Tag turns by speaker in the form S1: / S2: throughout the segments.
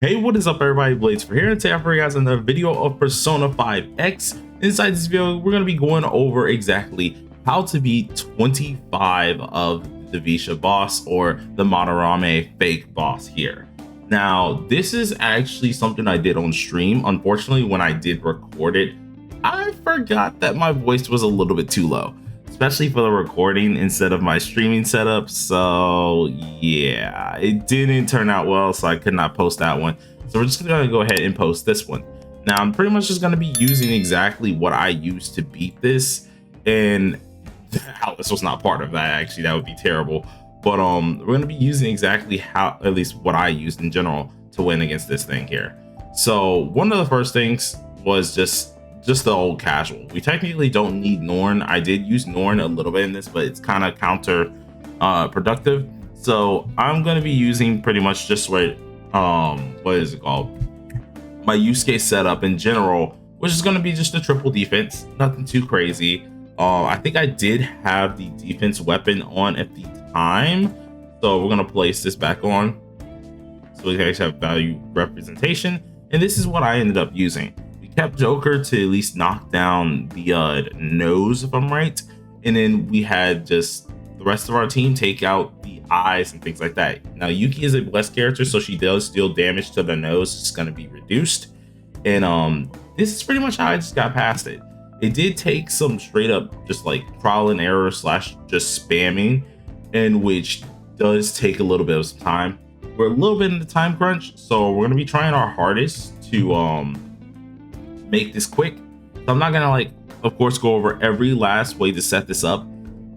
S1: Hey, what is up everybody? Blades for here, and today for you guys another video of Persona 5X. Inside this video, we're going to be going over exactly how to beat 25 of the Dvisha boss, or the Madarame fake boss here. Now, this is actually something I did on stream. Unfortunately, when I did record it, I forgot that my voice was a little bit too low, especially for the recording instead of my streaming setup. So yeah, it didn't turn out well, so I could not post that one. So we're just gonna go ahead and post this one. Now I'm pretty much just gonna be using exactly what I used to beat this, and Alice was not part of that. Actually, that would be terrible. But we're gonna be using exactly how, at least what I used in general, to win against this thing here. So one of the first things was just the old casual. We technically don't need Norn. I did use Norn a little bit in this, but it's kind of counter productive. So I'm going to be using pretty much just what is it called, my Yusuke setup in general, which is going to be just a triple defense, nothing too crazy. I think I did have the defense weapon on at the time, so we're going to place this back on so we can actually have value representation, and this is what I ended up using. Kept Joker to at least knock down the nose, if I'm right, and then we had just the rest of our team take out the eyes and things like that. Now Yuki is a blessed character, so she does deal damage to the nose. It's going to be reduced, and this is pretty much how I just got past it. It did take some straight up just like trial and error slash just spamming, in which does take a little bit of some time. We're a little bit in the time crunch, so we're going to be trying our hardest to make this quick. So I'm not gonna, like, of course, go over every last way to set this up.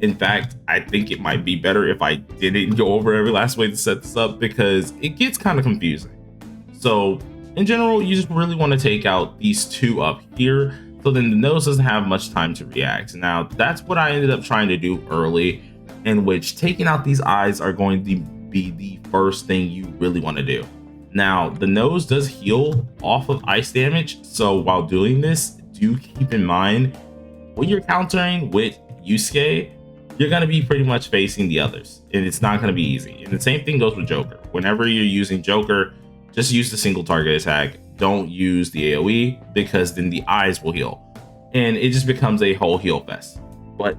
S1: In fact, I think it might be better if I didn't go over every last way to set this up, because it gets kind of confusing. So in general, you just really want to take out these two up here, so then the nose doesn't have much time to react. Now that's what I ended up trying to do early, in which taking out these eyes are going to be the first thing you really want to do. Now, the nose does heal off of ice damage, so while doing this, do keep in mind, when you're countering with Yusuke, you're going to be pretty much facing the others, and it's not going to be easy. And the same thing goes with Joker. Whenever you're using Joker, just use the single target attack. Don't use the AoE, because then the eyes will heal, and it just becomes a whole heal fest. But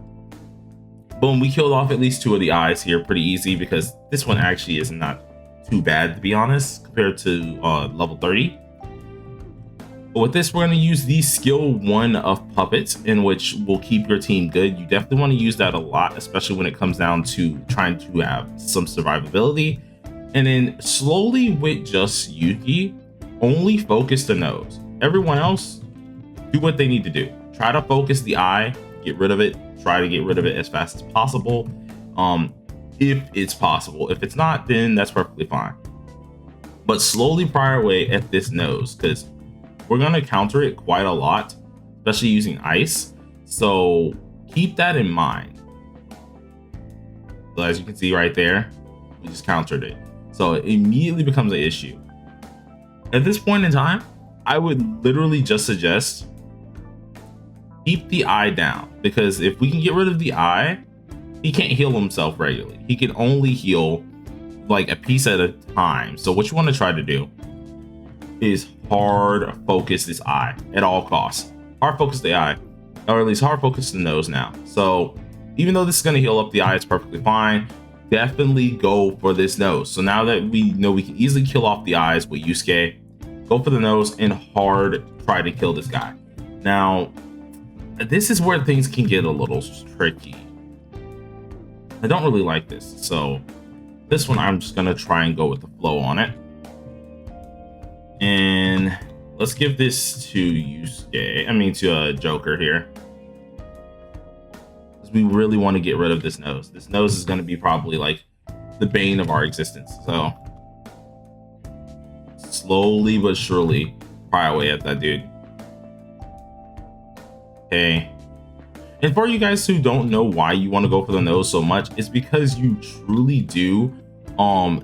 S1: boom, we killed off at least two of the eyes here pretty easy, because this one actually is not too bad, to be honest, compared to level 30. But with this, we're going to use the skill 1 of puppets, in which will keep your team good. You definitely want to use that a lot, especially when it comes down to trying to have some survivability. And then slowly with just Yuki, only focus the nose. Everyone else, do what they need to do. Try to focus the eye, get rid of it. Try to get rid of it as fast as possible. If it's possible. If it's not, then that's perfectly fine. But slowly pry away at this nose, because we're going to counter it quite a lot, especially using ice. So keep that in mind. So as you can see right there, we just countered it. So it immediately becomes an issue. At this point in time, I would literally just suggest keep the eye down, because if we can get rid of the eye, he can't heal himself regularly. He can only heal like a piece at a time. So what you want to try to do is hard focus this eye at all costs. Hard focus the eye, or at least hard focus the nose now. So even though this is going to heal up the eye, it's perfectly fine. Definitely go for this nose. So now that we know we can easily kill off the eyes with Yusuke, go for the nose and hard try to kill this guy. Now, this is where things can get a little tricky. I don't really like this, so this one I'm just gonna try and go with the flow on it. And let's give this to Yusuke, to Joker here, because we really want to get rid of this nose. This nose is gonna be probably like the bane of our existence. So slowly but surely pry away at that dude. Okay. And for you guys who don't know why you want to go for the nose so much, it's because you truly do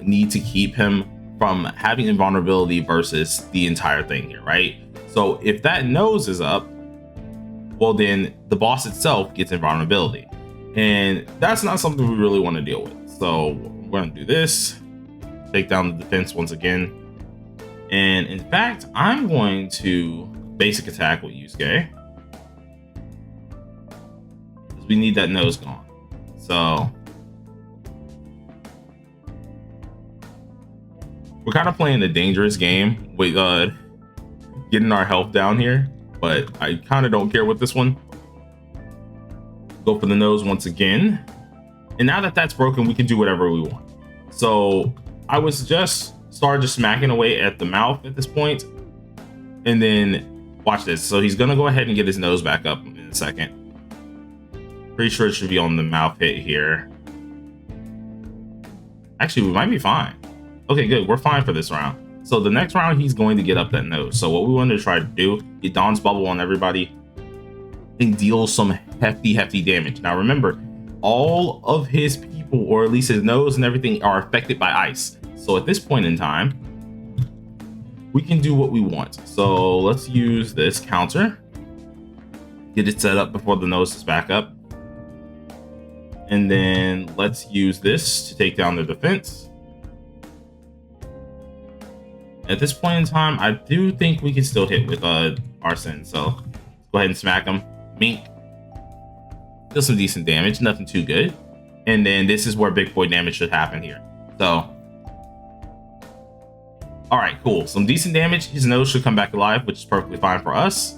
S1: need to keep him from having invulnerability versus the entire thing here, right? So if that nose is up, well, then the boss itself gets invulnerability, and that's not something we really want to deal with. So we're going to do this, take down the defense once again, And in fact, I'm going to basic attack with Yusuke, because we need that nose gone. So we're kind of playing a dangerous game with getting our health down here, but I kind of don't care with this one. Go for the nose once again. And now that that's broken, we can do whatever we want. So I would suggest start just smacking away at the mouth at this point. And then watch this. So he's going to go ahead and get his nose back up in a second. Pretty sure it should be on the mouth hit here. Actually, we might be fine. Okay, good. We're fine for this round. So the next round, he's going to get up that nose. So what we want to try to do, get Dawn's Bubble on everybody and deal some hefty damage. Now remember, all of his people, or at least his nose and everything, are affected by ice. So at this point in time, we can do what we want. So let's use this counter, get it set up before the nose is back up. And then let's use this to take down the defense. At this point in time, I do think we can still hit with Arson. So let's go ahead and smack him. Mink. Still some decent damage, nothing too good. And then this is where big boy damage should happen here. So, all right, cool. Some decent damage. His nose should come back alive, which is perfectly fine for us.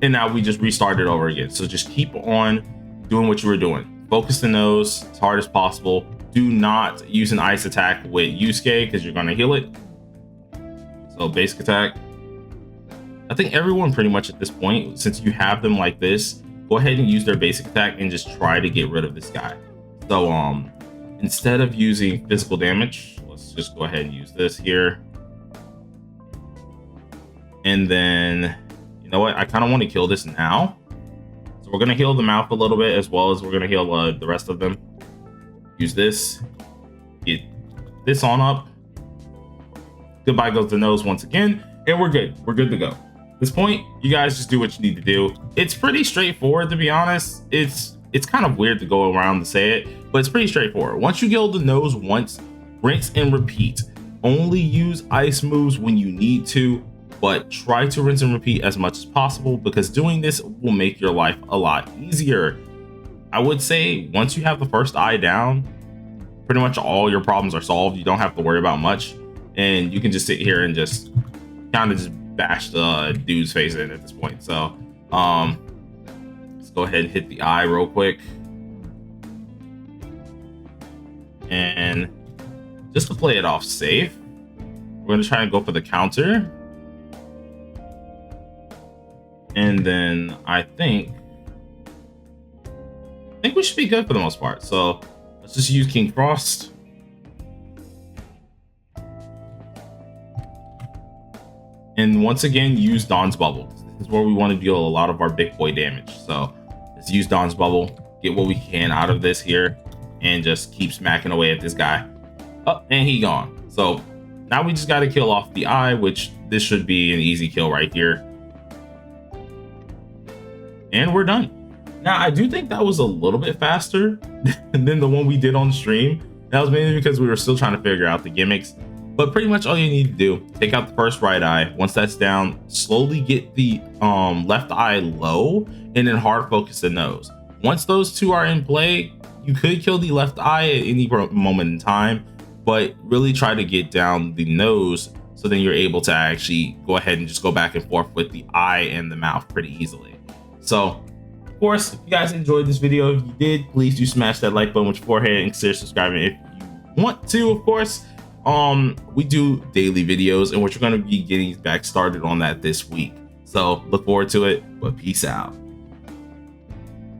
S1: And now we just restart it over again. So just keep on doing what you were doing. Focus the nose as hard as possible. Do not use an ice attack with Yusuke because you're going to heal it. So basic attack. I think everyone pretty much at this point, since you have them like this, go ahead and use their basic attack and just try to get rid of this guy. So instead of using physical damage, let's just go ahead and use this here. And then, you know what? I kind of want to kill this now. So we're going to heal the mouth a little bit, as well as we're going to heal the rest of them. Use this. Get this on up. Goodbye goes the nose once again. And we're good. We're good to go. At this point, you guys just do what you need to do. It's pretty straightforward, to be honest. It's kind of weird to go around to say it, but it's pretty straightforward. Once you kill the nose once, rinse and repeat. Only use ice moves when you need to, but try to rinse and repeat as much as possible, because doing this will make your life a lot easier. I would say once you have the first eye down, pretty much all your problems are solved. You don't have to worry about much, and you can just sit here and just kind of just bash the dude's face in at this point. So let's go ahead and hit the eye real quick. And just to play it off safe, we're going to try and go for the counter. And then I think we should be good for the most part. So let's just use King Frost. And once again, use Dawn's Bubble. This is where we want to deal a lot of our big boy damage. So let's use Dawn's Bubble, get what we can out of this here, and just keep smacking away at this guy. Oh, and he gone. So now we just got to kill off the eye, which this should be an easy kill right here. And we're done. Now, I do think that was a little bit faster than the one we did on stream. That was mainly because we were still trying to figure out the gimmicks. But pretty much all you need to do, take out the first right eye. Once that's down, slowly get the left eye low, and then hard focus the nose. Once those two are in play, you could kill the left eye at any moment in time, but really try to get down the nose, so then you're able to actually go ahead and just go back and forth with the eye and the mouth pretty easily. So, of course, if you guys enjoyed this video, if you did, please do smash that like button with your forehead and consider subscribing if you want to, of course. We do daily videos, and we're going to be getting back started on that this week. So look forward to it, but peace out.